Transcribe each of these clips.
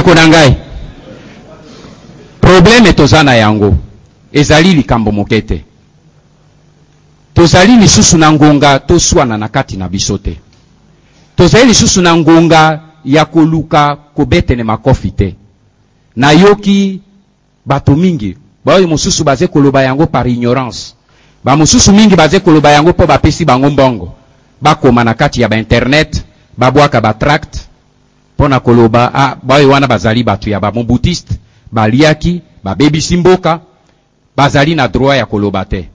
bandeko na ngai problème tozana yango ezali likambo mokete tozali lisusu na ngonga toswana na kati na biso te tozali lisusu na ngonga ya koluka kobetene makofi te nayoki bato mingi baoyo mosusu baze koloba yango par ignorance ba mosusu mingi baze koloba yango po bapesi bango mbongo bakoma na kati ya ba internet babwaka ba tract pona koloba baoyo wana bazali bato ya ba mobutiste baliaki babebisi mboka bazali na droit ya koloba te.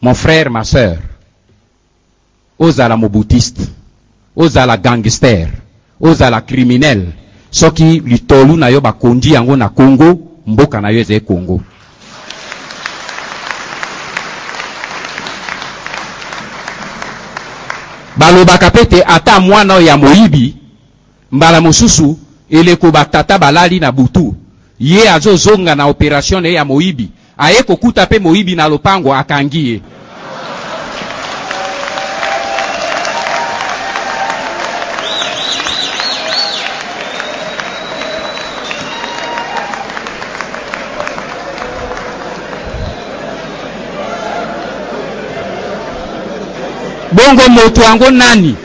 Mon frère, ma sœur, ozala mobutiste, ozala gangster, ozala criminel, soki litolu na yo bakondi yango na Congo, mboka na yo eze Congo. Balobaka pete ata mwana ya moyibi, mbala mosusu, eleko batata balali na butu, ye azozonga na operation ya moyibi, aye kokuta pe moyibi na lopango akangie. Bongo moto yango nani?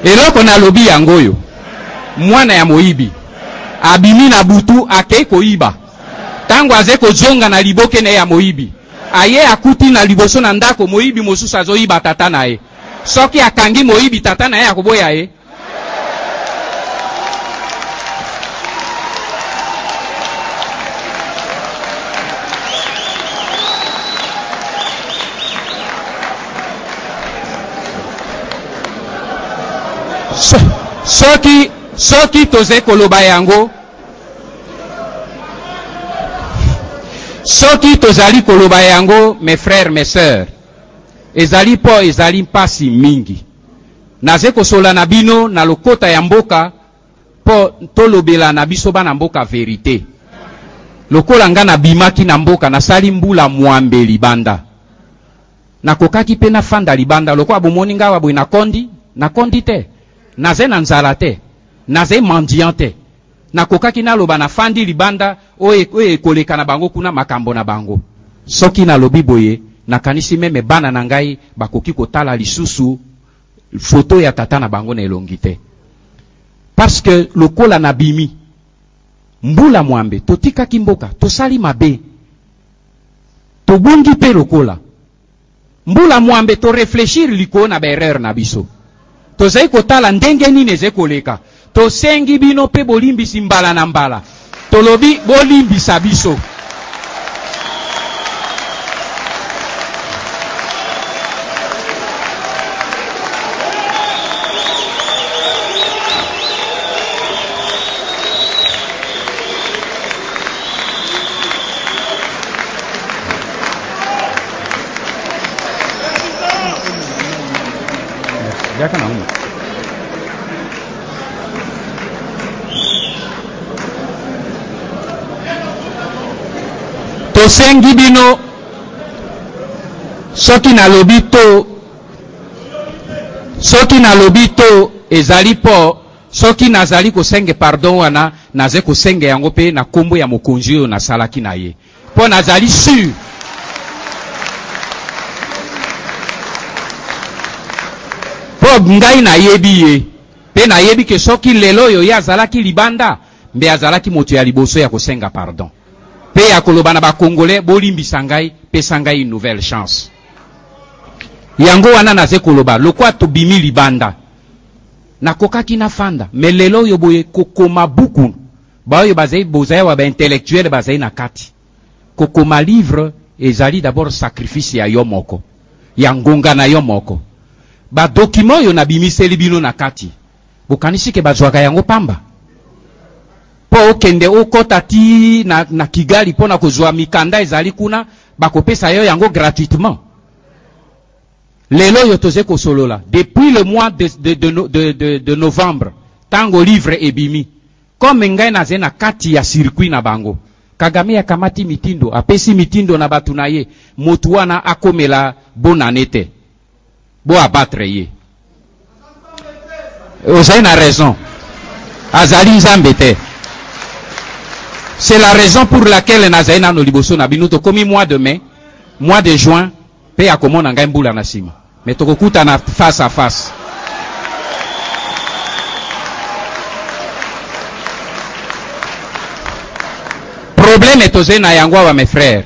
Eloko na lobi yango yo mwana ya moyibi abimi na butu akei koyiba tango aze kozonga na liboke na ya moyibi aye akuti na liboso na ndako moyibi mosusu azoyiba tata na ye soki akangi moyibi tata na ye akoboya ye soki toze koloba yango soki tozali koloba yango mes frères mes sœurs ezali po ezali mpasi mingi naze kosola na bino na lokota ya mboka po tolobela na biso bana mboka verité lokola nga na bimaki na mboka nasali mbula mwambe libanda nakokaki pe na fanda libanda lokola bomoni nga wabwe na kondi te naze na nzala te naze mendiant te nakokaki naloba na fandi libanda oye koleka na bango kuna makambo na bango soki na lobi boye nakanisi meme bana na ngai bakoki kotala lisusu foto ya tata na bango na elongi te parce que lokola na bimi mbula mwambe totikaki mboka tosali mabe tobungi pe lokola mbula mwambe to réfléchir liko na berreur na biso tozai kotala ndenge nini eze koleka tosengi bino pe bolimbisi mbala na mbala tolobi bolimbisa biso tosengi bino soki na lobi to ezali po soki nazali kosenge pardon wana naze kosenge yango pe na kombo ya mokonzi oyo nasalaki na ye po nazali sûr po ngai nayebi ye pe nayebi ke soki lelo oyo ye azalaki libanda mbe azalaki moto ya liboso ya kosenga pardon pe ya koloba na ba Congolais bolimbisa ngai pesa ngai une nouvelle chance yango wana naze koloba lokwa tobimi libanda nakokaki na fanda me lelo oyo boye kokoma buku baoyo bazai bozaya wa ba intellectuel bazai na kati kokoma livre ezali d'abord sacrifice ya yo moko ya ngonga na yo moko ba document yo na bimiseli bino na kati bokanisi ke bazwaka yango pamba po okende okota ti na Kigali pona kozwa mikanda ezali kuna bakopesa yo yango gratuitement lelo yo toze kosolola depuis le mois de novembre tango livre ebimi comme ngai naze na kati ya circuit na bango Kagame akamati mitindo, apesi mitindo na batu na ye, motu wana akomela bonanete. Bo abatre ye. Ozaï na raison. Azali nzambe te. C'est la raison pour laquelle nazaï na no liboso na bino to komi mois de mai, mois de juin, pe akomona ngai mbula na sima. Mais tokokuta na face à face. Problème est osé na yangwa mes frères.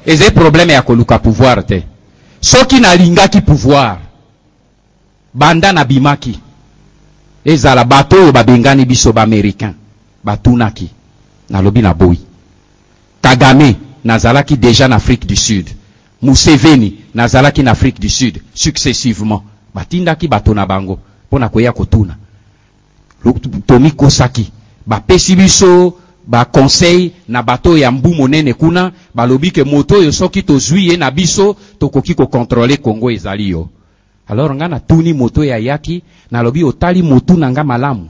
Et c'est problème ya koluka pouvoir te. Soki na lingaki pouvoir. Banda na bimaki. Ezala bato babengani biso ba américain. Batunaki. Na lobi na boy. Kagame nazalaki déjà en Afrique du Sud. Museveni nazalaki en Afrique du Sud successivement. Batindaki bato na bango pona koya kotuna. Tomi Kosaki ba pesi biso ba conseil na bato ya mbu monene kuna balobi ke moto yo soki tozwi na biso tokoki ko contrôler Congo ezali yo. Alors nga na tuni moto ya yaki na lobi otali motu na nga malamu.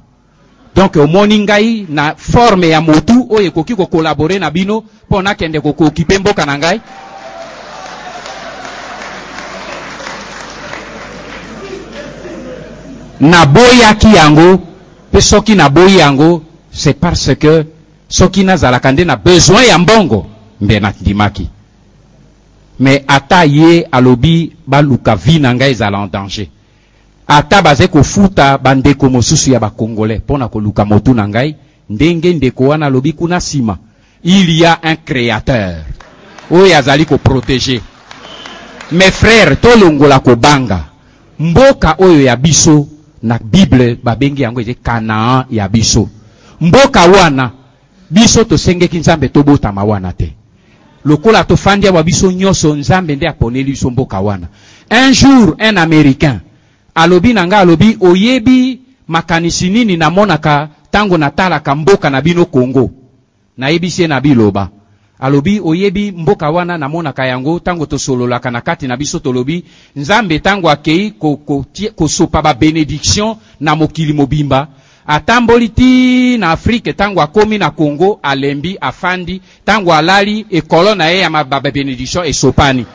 Donc au morning ngai na forme ya motu oyo ekoki ko collaborer na bino pona kende ko occuper mboka na ngai. Na boyaki yango pe soki na boyi yango c'est parce que soki nazalaka nde na besoin ya mbongo mbe na ndimaki. Mais ata ye alobi baluka vi na ngai ezala en danger. Ata baze kofuta bandeko mosusu ya bakongolais pona koluka motu na ngai ndenge ndeko wana alobi kuna sima. Il y a un créateur. Oyo azali ko protéger. Mes frères tolongola ko banga. Mboka oyo ya biso na Bible babengi yango eze Canaan ya biso. Mboka wana biso tosengeki nzambe tobota mawana te. Lokola tofandi ya biso nyoso nzambe nde aponeli biso mboka wana. Un jour un américain alobi nanga alobi oyebi makanisi nini na monaka tango natalaka mboka na bino Congo. Na yebisi na biloba. Alobi oyebi mboka wana na monaka yango tango tosololaka na kati na biso tolobi nzambe tango akei ko sopa ba bénédiction na mokili mobimba. Atamboli ti na Afrique tango akomi na Congo alembi afandi tango alali ekolo na ye ya ba bénédiction esopani.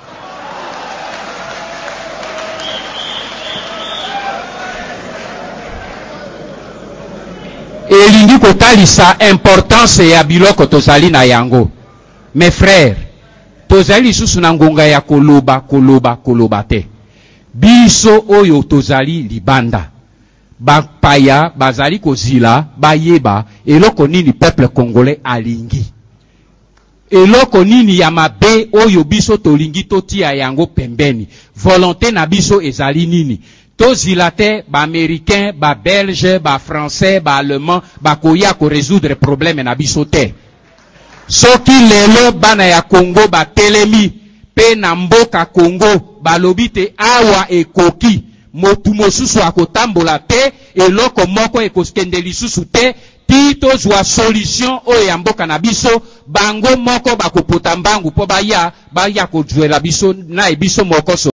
Elingi kotalisa importance ya biloko tozali na yango. Mes frères, tozali susu na ngonga ya koloba te. Biso oyo tozali libanda. Bapaya bazali kozila bayeba eloko nini peuple congolais alingi. Eloko nini ya mabe oyo biso tolingi totia yango pembeni. Volonté na biso ezali nini. Tozila te ba américain, ba belge, ba français, ba allemand, ba koya ko résoudre problème na biso te. Soki lelo bana ya Congo ba telemi pe na mboka Congo balobi te awa ekoki motu mosusu akotambola te eloko moko ekoskende lisusu te ti tozwa solution oyo ya mboka na biso bango moko bakopota mbangu po baya kozwela biso na biso moko so